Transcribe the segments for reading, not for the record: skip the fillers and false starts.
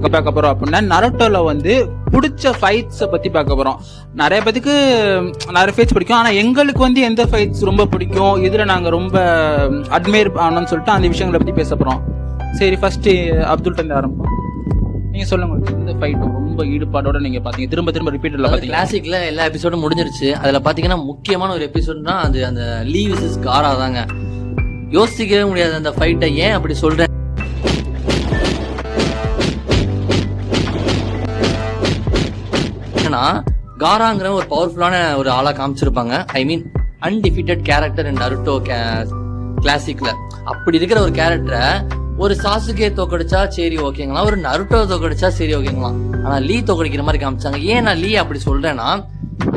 பார்க்க போறோம் அப்படின்னா நருட்டோல வந்து பிடிச்ச ஃபைட்ஸை பத்தி பார்க்க போறோம். நிறைய பேத்துக்கு நிறைய ஃபைட்ஸ் பிடிக்கும். ஆனா எங்களுக்கு வந்து எந்த ஃபைட்ஸ் ரொம்ப பிடிக்கும், இதுல நாங்க ரொம்ப அட்மையர் ஆனோம்னு சொல்லிட்டு அந்த விஷயங்களை பத்தி பேச போறோம். சரி, ஃபர்ஸ்ட் அப்துல் தந்து ஆரம்பம். நீங்க சொல்லுங்க, இந்த ஃபைட் ரொம்ப ஈடுபாடோட நீங்க பாத்தீங்க, திரும்ப திரும்ப ரிப்பீட்டட்ல பாத்தீங்க. கிளாசிக்ல எல்லா எபிசோடும் முடிஞ்சிருச்சு. அதுல பாத்தீங்கன்னா முக்கியமான ஒரு எபிசோட்னா அது அந்த லீ விசஸ் காரா தாங்க. யோசிக்கவே முடியாது அந்த ஃபைட்டை. ஏன் அப்படி சொல்றேன், காராங்கிற ஒரு பவர்ஃபுல்லான ஒரு ஆளா காமிச்சிருப்பாங்க. ஐ மீன் அன்டிஃபீட்டட் கேரக்டர் இன் நருட்டோ கிளாசிக்ல. அப்படி இருக்கிற ஒரு கேரக்டரை ஒரு சாசுகே தோக்கடிச்சா சரி ஓகேங்களா, ஒரு நருட்டோ தோக்கடிச்சா சரி ஓகேங்களா, ஆனா லீ தோக்கடிக்கிற மாதிரி காமிச்சாங்க. ஏன் நான் லீ அப்படி சொல்றேன்னா,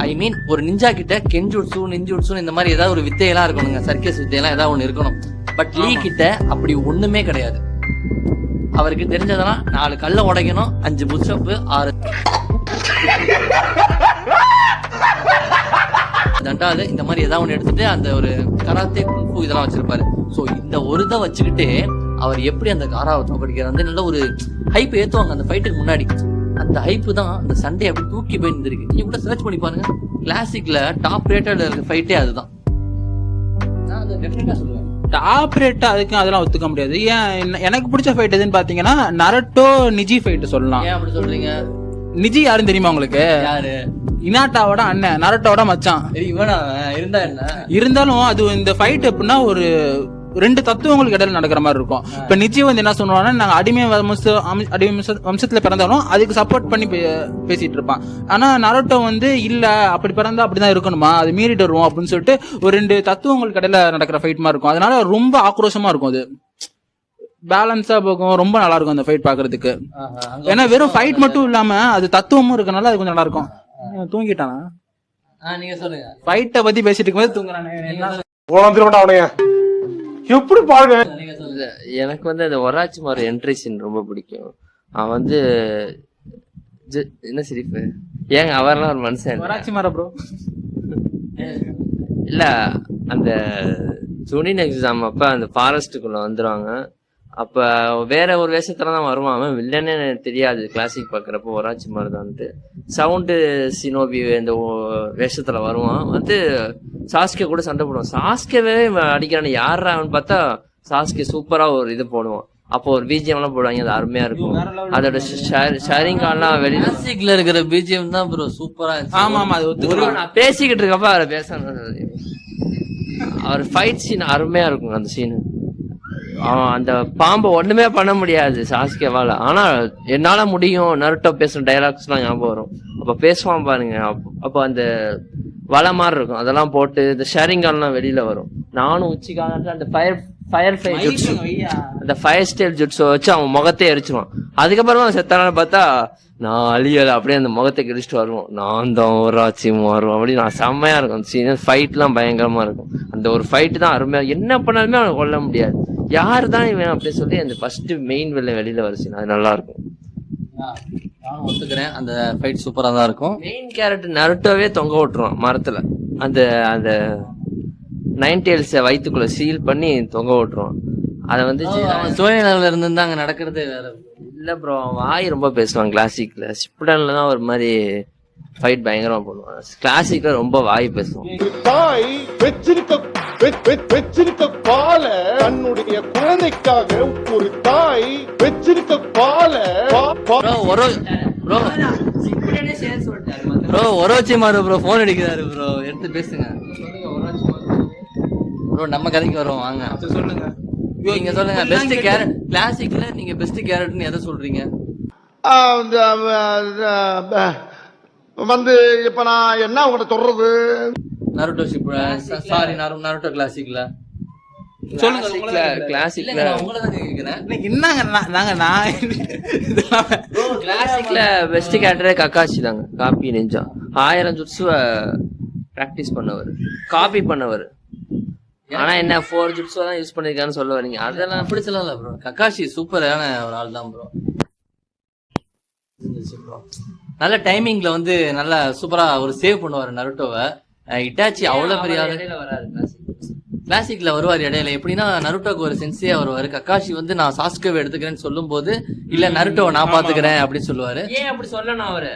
ஐ மீன் ஒரு நிஞ்சா கிட்ட கெஞ்சுட்சு நிஞ்சுட்சு இந்த மாதிரி ஏதாவது ஒரு வித்தையெல்லாம் இருக்கணுங்க, சர்க்கஸ் வித்தையெல்லாம் ஏதாவது ஒண்ணு இருக்கணும். பட் லீ கிட்ட அப்படி ஒண்ணுமே கிடையாது. அவருக்கு தெரிஞ்சதெல்லாம் 4 கல்ல உடைக்கணும், 5 புஷ்அப், 6 தண்டாது, இந்த மாதிரி ஏதாவது ஒண்ணு எடுத்துட்டு அந்த ஒரு கராத்தே குங்ஃபு இதெல்லாம் வச்சிருப்பாரு. சோ இந்த ஒரு இதை வச்சுக்கிட்டு அவர் எப்படி அந்த காராவை தோக்கடிக்கிறார் வந்து நல்ல ஒரு ஹைப் ஏத்துவாங்க அந்த ஃபைட்டுக்கு முன்னாடி. அந்த ஹைப்பு தான் அந்த சண்டே அப்படி தூக்கி போய் இருந்திருக்கு. நீங்க கூட சர்ச் பண்ணி பாருங்க, கிளாசிக்ல டாப் ரேட்டட்ல இருக்க ஃபைட்டே அதுதான். நான் அதை டெஃபினட்டா சொல்லுவேன். டாப் ரேட்டா அதுக்கு அதெல்லாம் ஒத்துக்க முடியாது. ஏன் எனக்கு பிடிச்ச ஃபைட் எதுன்னு பாத்தீங்கன்னா நருட்டோ நிஜி ஃபைட் சொல்லலாம். ஏன் அப்படி சொல்றீங்க? நிஜி யாருன்னு தெரியுமா உங்களுக்கு? யாரு? இனாட்டாவோட அண்ணன், நருட்டோட மச்சான். இவனா இருந்தா என்ன இருந்தாலும் அது இந்த ஃபைட் எப்படின்னா ஒரு 2 தத்துவங்களுக்கு இடையில நடக்கிற மாதிரி இருக்கும். இப்ப நிஜி வந்து என்ன சொல்லுவாங்கன்னா, நாங்க அடிமை வம்சத்துல பிறந்தாலும் அதுக்கு சப்போர்ட் பண்ணி பேசிட்டு இருப்பான். ஆனா நருட்டோ வந்து இல்ல, அப்படி பிறந்தா அப்படிதான் இருக்கணுமா, அது மீறிட்டு வருவோம் அப்படின்னு சொல்லிட்டு ஒரு 2 தத்துவங்களுக்கு இடையில நடக்கிற ஃபைட் மாதிரி இருக்கும். அதனால ரொம்ப ஆக்ரோஷமா இருக்கும், அது பேலன்ஸா போகும், ரொம்ப நல்லா இருக்கும் அந்த ஃபைட் பாக்குறதுக்கு. ஏன்னா வெறும் ஃபைட் மட்டும் இல்லாம அது தத்துவமும் இருக்கனால அது கொஞ்சம் நல்லா இருக்கும். தூங்கிட்டானா? நீங்க சொல்லுங்க. ஃபைட்டை பத்தி பேசிட்டு இருக்கும்போது தூங்குறானே, எப்படி பாருங்க. எனக்கு வந்து அந்த ஒராச்சிமாரு என்ட்ரி சீன் ரொம்ப பிடிக்கும். அவன் வந்து என்ன சிரிப்பு, ஏங்க அவரெல்லாம் ஒரு மனுஷன் ஒராச்சிமாரா ப்ரோ? இல்ல, அந்த ஜூனியர் எக்ஸாம் அப்ப அந்த ஃபாரஸ்டுக்குள்ள வந்துருவாங்க. அப்ப வேற ஒரு வேஷத்துலதான் வருவான். அவன் வில்லனே தெரியாது கிளாசிக் பாக்குறப்போ ஒராச்சிமாரு தான்ட்டு. சவுண்டு சினோபி இந்த வேஷத்துல வருவான். வந்து சாஸ்கே கூட சண்டை போடுவான். சாஸ்கேவே அடிக்கிறான், யாரா அவன் பார்த்தா சாஸ்கே சூப்பரா ஒரு இது போடுவான். அப்போ ஒரு பிஜிஎம் எல்லாம் போடுவாங்க, அது அருமையா இருக்கும். அதோட ஷேரிங் கால்லாம் வெளியில இருக்கிற பிஜிஎம் தான் ப்ரோ சூப்பரா. ஆமா ஆமா, அது நான் பேசிக்கிட்டு இருக்கப்ப அவரை பேசணும். அவர் ஃபைட் சீன் அருமையா இருக்கும். அந்த சீனு அவன் அந்த பாம்பை ஒண்ணுமே பண்ண முடியாது சாஸ்கேவால, ஆனா என்னால முடியும். நருட்டோ பேசுற டைலாக்ஸ் எல்லாம் ஞாபகம் வரும். அப்ப பேசுவான் பாருங்க, அப்ப அந்த வலை மாதிரி இருக்கும், அதெல்லாம் போட்டு இந்த ஷேரிங் கால்லாம் வெளியில வரும். நானும் உச்சிக்கால அந்த ஃபயர் ஜுட்ஸு, அந்த ஃபயர் ஸ்டைல் ஜுட்ஸை வச்சு அவன் முகத்தை எரிச்சிருவான். அதுக்கப்புறமா அவன் செத்தான பார்த்தா நான் அழியல, அப்படியே அந்த முகத்தை கிழிச்சிட்டு வருவோம். நான் தான் ஒராச்சி மாறுவோம் அப்படி. நான் செம்மையா இருக்கும் சீன். ஃபைட் எல்லாம் பயங்கரமா இருக்கும். அந்த ஒரு ஃபைட் தான் அருமையா, என்ன பண்ணாலுமே அவனை கொல்ல முடியாது. யாரு தான் இவன் அப்படின்னு சொல்லி அந்த ஃபர்ஸ்ட் மெயின் வெளியில வரிசை அது நல்லா இருக்கும். நானும் ஒத்துக்கிறேன், அந்த ஃபைட் சூப்பரா தான் இருக்கும். மெயின் கேரக்டர் நருட்டோவே தொங்க விட்டுருவான் மரத்துல. அந்த அந்த 9 டெயில்ஸை வயிற்றுக்குள்ள சீல் பண்ணி தொங்க விட்டுருவான். அதை வந்து சோழனில இருந்து அங்க நடக்கிறதே வேற. இல்ல ப்ரோ, வாய் ரொம்ப பேசுவான் கிளாசிக்ல. ஷிப்டன்ல தான் ஒரு மாதிரி ஃபைட் பயங்கரமா பண்ணுவான். கிளாசிக்ல ரொம்ப வாய் பேசுவான். தாய் வச்சிருக்க பால தன்னுடைய குழந்தைக்காக ஒரு தாய் வச்சிருக்க பால ஒரோச்சிமாரு ப்ரோ போன் அடிக்கிறாரு ப்ரோ, எடுத்து பேசுங்க ப்ரோ. நம்ம கதைக்கு வரோம், வாங்க சொல்லுங்க. நீங்க சொல்லுங்க, பெஸ்ட் கேரக்டர் கிளாசிக்ல நீங்க பெஸ்ட் கேரக்டர்னு எதை சொல்றீங்க? வந்து இப்ப நான் என்ன உங்கள்கிட்ட சொல்றது, நருட்டோ சாரி நருட்டோ கிளாசிக்ல சொல்லுங்க. கிளாசிக்ல கிளாசிக்ல பெஸ்ட் கேரக்டரே கக்காஷி தாங்க. காப்பி நெஞ்சா 1000 ஜுட்ஸுவ பிராக்டிஸ் பண்ணவர், காப்பி பண்ணவர். ஆனா என்ன 4 ஜுட்ஸுவ தான் யூஸ் பண்ணிருக்கான்னு சொல்ல வரீங்க? அதெல்லாம் அப்படி சொல்லல ப்ரோ. கக்காஷி சூப்பரான ஒரு ஆள் தான் ப்ரோ. நல்ல டைமிங்ல வந்து நல்ல சூப்பரா ஒரு சேவ் பண்ணுவாரு நருட்டோவை. இட்டாச்சி அவ்வளவு பெரிய ஆளு வராது. கிளாசிக்ல வருவார் இடையில. எப்படின்னா நருட்டோக்கு ஒரு சென்சியா வருவாரு. கக்காஷி வந்து நான் சாஸ்கேவை எடுத்துக்கிறேன்னு சொல்லும் போது இல்ல நருட்டோவை நான் பாத்துக்கிறேன் அப்படின்னு சொல்லுவாரு. ஏன் அப்படி சொல்லணும் அவரு?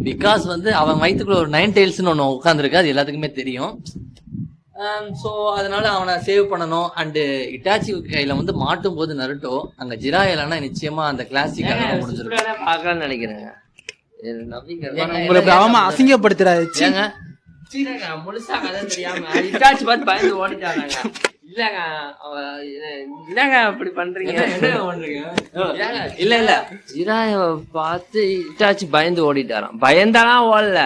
பிகாஸ் வந்து அவன் வயிற்றுக்குள்ள ஒரு 9 tailsன்னு ஒண்ணு உட்காந்துருக்கு, அது எல்லாத்துக்குமே தெரியும். சோ அதனால அவனை சேவ் பண்ணணும். அண்ட் இட்டாச்சி கையில வந்து மாட்டும் போது நருட்டோ அங்க ஜிராயலன்னா நிச்சயமா அந்த கிளாசிக் முடிஞ்சிருக்கும். பாக்கலாம்னு நினைக்கிறேன். உங்களை இப்படி அவமா அசிங்கப்படுத்துறாரு. ஏங்க முழுசா கதை தெரியாம இட்டாச்சி பார்த்து பயந்து ஓடிட்டாங்க. இல்லங்க என்னங்க அப்படி பண்றீங்க? இல்ல இல்ல ஜிராய பார்த்து இட்டாச்சி பயந்து ஓடிட்டாராம். பயந்தாலாம் ஓடல,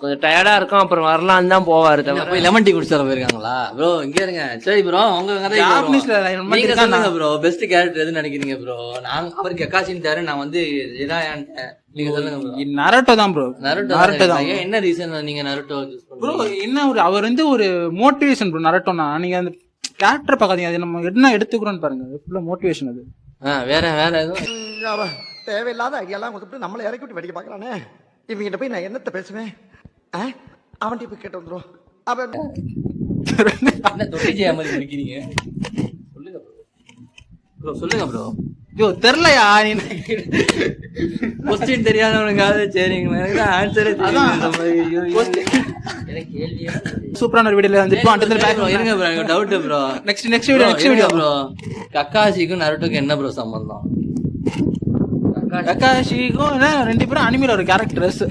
கொஞ்சம் டயர்டா இருக்கும், அப்புறம் வரலான்னு தான் போவாரு. போய் லெமன் டீ குடிச்சு வர போயிருக்காங்களா ப்ரோ? இங்க இருங்க. சரி ப்ரோ, உங்க கதை நீங்க சொல்லுங்க ப்ரோ. பெஸ்ட் கேரக்டர் எதுன்னு நினைக்கிறீங்க ப்ரோ? நான் அவருக்கு கக்காசின்னு தர, நான் வந்து ஜிராயான்ட்டேன். நீங்க சொல்லுங்க ப்ரோ. நருட்டோ தான் ப்ரோ. நருட்டோ தான். ஏன் என்ன ரீசன் நீங்க நருட்டோ சூஸ் ப்ரோ? பண்றீங்க? என்ன ஒரு அவர் வந்து ஒரு மோட்டிவேஷன் ப்ரோ. நருட்டோனா நீங்க அந்த கேரக்டர் பார்க்காதீங்க, அது நம்ம என்ன எடுத்துக்கிறோம்னு பாருங்க. ஃபுல்லா மோட்டிவேஷன் அது. வேற எதுவும் தேவையில்லாத ஐடியாலாம் கொடுத்துட்டு நம்மளை இறக்கி விட்டு வெடிக்க பாக்குறானே. இவங்கிட்ட போய் நான் என்னத்த பேசுவேன்? அவன்கிட்ட போய் கேட்டு வந்துடும். அவன் என்ன தொட்டிஜியா மாதிரி நினைக்கிறீங்க? சொல்லுங்க ப்ரோ. சொல்லுங்க ப்ரோ. ஐயோ தெரியலையா? கொஸ்டின் தெரியாதவனுக்காவது சரிங்களா? ஆன்சரே சூப்பரான ஒரு வீடியோல வந்து இருங்க bro, doubt bro. Next video bro. கக்காஷிக்கும் நருட்டோக்கும் என்ன ப்ரோ சம்பந்தம்? கக்காஷிக்கும் ரெண்டு பேரும் அனிமேல ஒரு கேரக்டர்ஸ்.